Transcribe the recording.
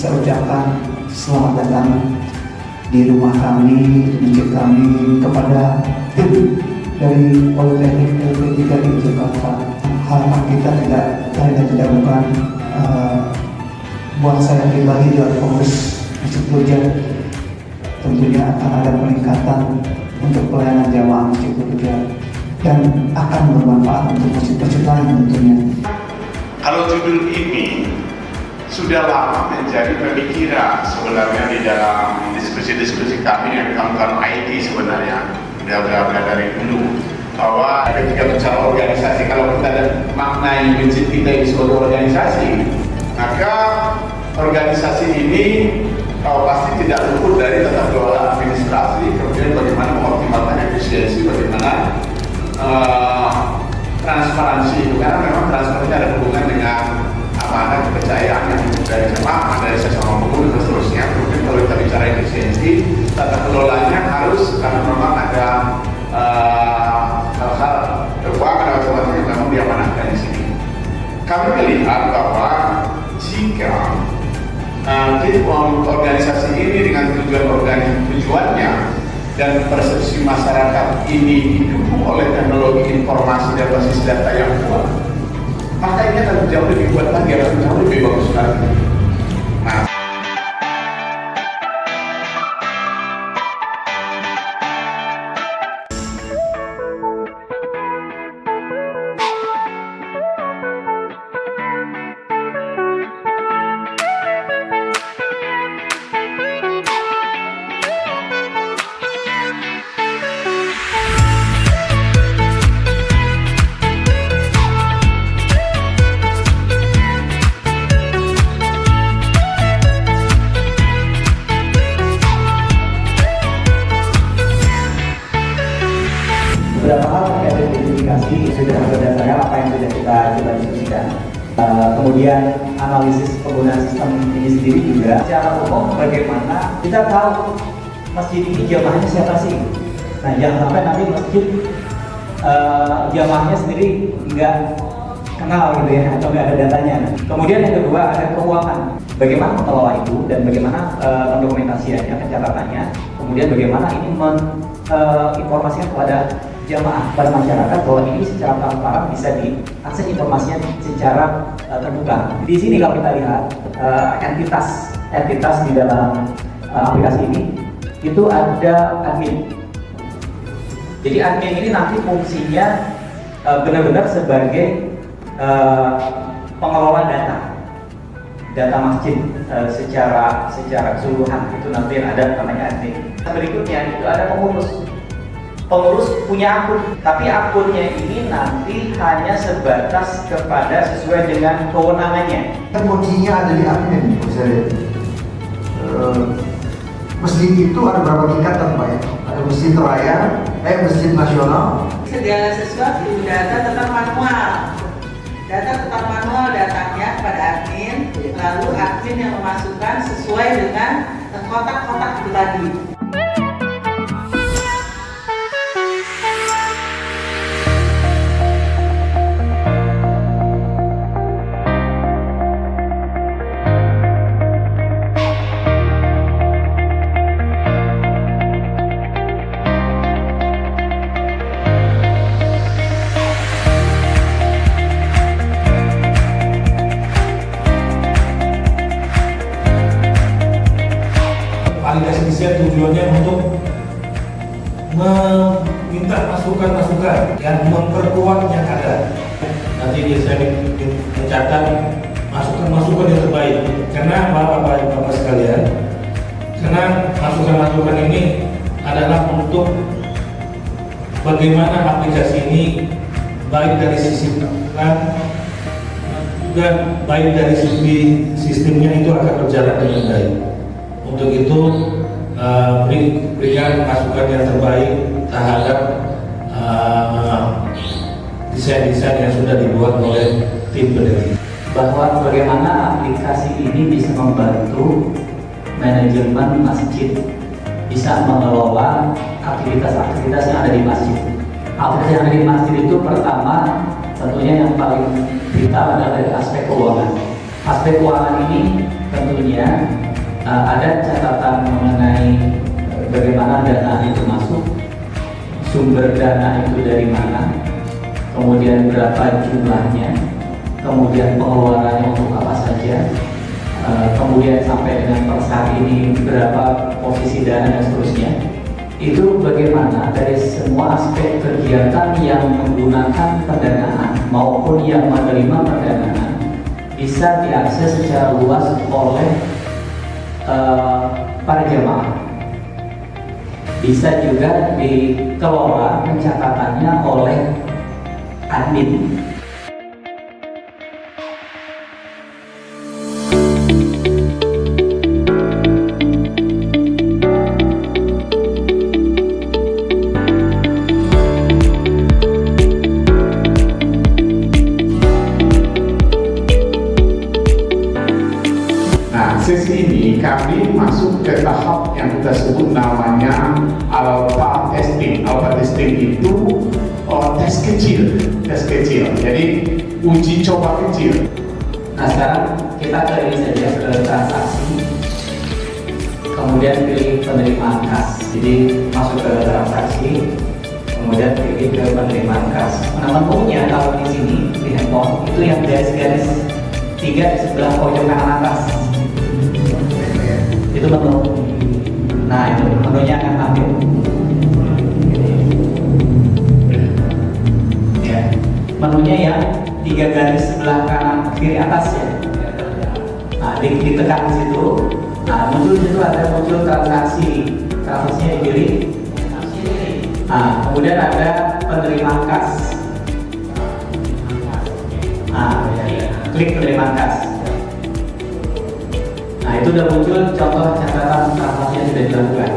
saya ucapkan selamat datang di rumah kami, di masjid kami, kepada tim dari Politeknik LP3 di Jakarta. Harapan kita tidak lain dan tidak bukan buat saya pribadi dalam pengurus Masjid Hujan, tentunya akan ada peningkatan untuk pelayanan jamaah Masjid Hujan dan akan bermanfaat untuk masjid-masjid lain tentunya. Kalau judul ini sudah lama menjadi pemikiran sebenarnya di dalam diskusi-diskusi kami yang kawan-kawan IT sebenarnya udah dari dulu, bahwa ketika bicara organisasi, kalau kita maknai masjid kita ini sebagai organisasi, maka organisasi ini pasti tidak luput dari tata kelola administrasi, kemudian bagaimana mengoptimalkan efisiensi, bagaimana transparansi itu, karena memang transparansi ada hubungan dengan amanah, kepercayaan yang dari jemaah, dari sesama pengurus dan seterusnya. Kemudian kalau kita bicara efisiensi, tata kelolanya harus, karena memang ada hal-hal keuangan atau macam yang memang diamanahkan di sini. Kami melihat bahwa jika organisasi ini dengan tujuannya dan persepsi masyarakat ini didukung oleh teknologi informasi dan basis data yang kuat, maka ini akan jauh lebih kuat lagi, akan jauh lebih bagus lagi. Nah, beberapa hal terkait identifikasi sudah berdasarkan apa yang sudah kita coba diskusikan. Kemudian analisis penggunaan sistem ini sendiri juga secara umum bagaimana kita tahu masjid ini jamaahnya siapa sih. Nah, jangan sampai nanti masjid jamaahnya sendiri nggak kenal gitu ya, atau nggak ada datanya. Kemudian yang kedua ada keuangan. Bagaimana mengelola itu dan bagaimana pendokumentasiannya, pencatatannya. Kemudian bagaimana ini informasikan kepada jamaah, pada masyarakat bahwa ini secara transparan bisa diakses informasinya secara terbuka. Di sini kalau kita lihat entitas di dalam aplikasi ini itu ada admin. Jadi admin ini nanti fungsinya benar-benar sebagai pengelola data masjid secara keseluruhan. Itu nanti ada namanya admin. Berikutnya itu ada pengurus punya akun, tapi akunnya ini nanti hanya sebatas kepada sesuai dengan kewenangannya. Kuncinya ada di admin, masjid itu ada berapa tingkatan Pak ya? Ada masjid raya, masjid nasional. Segala sesuatu data tetap manual. Datanya kepada admin, lalu admin yang memasukkan sesuai dengan kotak-kotak itu tadi. Validasi tujuannya untuk meminta masukan-masukan yang memperkuat yang ada. Nanti saya mencatat masukan-masukan yang terbaik. Karena Bapak sekalian, karena masukan-masukan ini adalah untuk bagaimana aplikasi ini baik dari sisi dan juga baik dari sisi sistemnya itu akan berjalan dengan baik. Untuk itu berikan masukan yang terbaik terhadap desain-desain yang sudah dibuat oleh tim peneliti. Bahwa bagaimana aplikasi ini bisa membantu manajemen masjid bisa mengelola aktivitas-aktivitas yang ada di masjid. Aktivitas yang ada di masjid itu pertama tentunya yang paling vital adalah dari aspek keuangan. Aspek keuangan ini tentunya ada catatan mengenai bagaimana dana itu masuk, sumber dana itu dari mana, kemudian berapa jumlahnya, kemudian pengeluarannya untuk apa saja, kemudian sampai dengan per saat ini berapa posisi dana dan seterusnya. Itu bagaimana dari semua aspek kegiatan yang menggunakan pendanaan maupun yang menerima pendanaan bisa diakses secara luas oleh para jemaah. Bisa juga dikelola pencatatannya oleh admin. Sesi ini kami masuk ke tahap yang kita sebut namanya alpha testing. Alpha testing itu tes kecil. Jadi uji coba kecil. Nah sekarang kita ke ini saja, ke transaksi, kemudian pilih penerimaan kas. Jadi masuk ke transaksi, kemudian pilih ke penerimaan kas. Nah menunya kalau di sini di handphone itu yang garis-garis 3 di sebelah pojok kanan atas. Itu menu. Nah itu menunya akan tampil. Ya, menunya yang 3 garis sebelah kanan kiri atas ya. Nah ditekan di situ. Nah muncul di situ ada transaksi. Transaksinya dipilih. Nah kemudian ada penerimaan kas. Nah klik penerimaan kas. Nah itu udah muncul contoh catatan transaksi yang sudah dilakukan.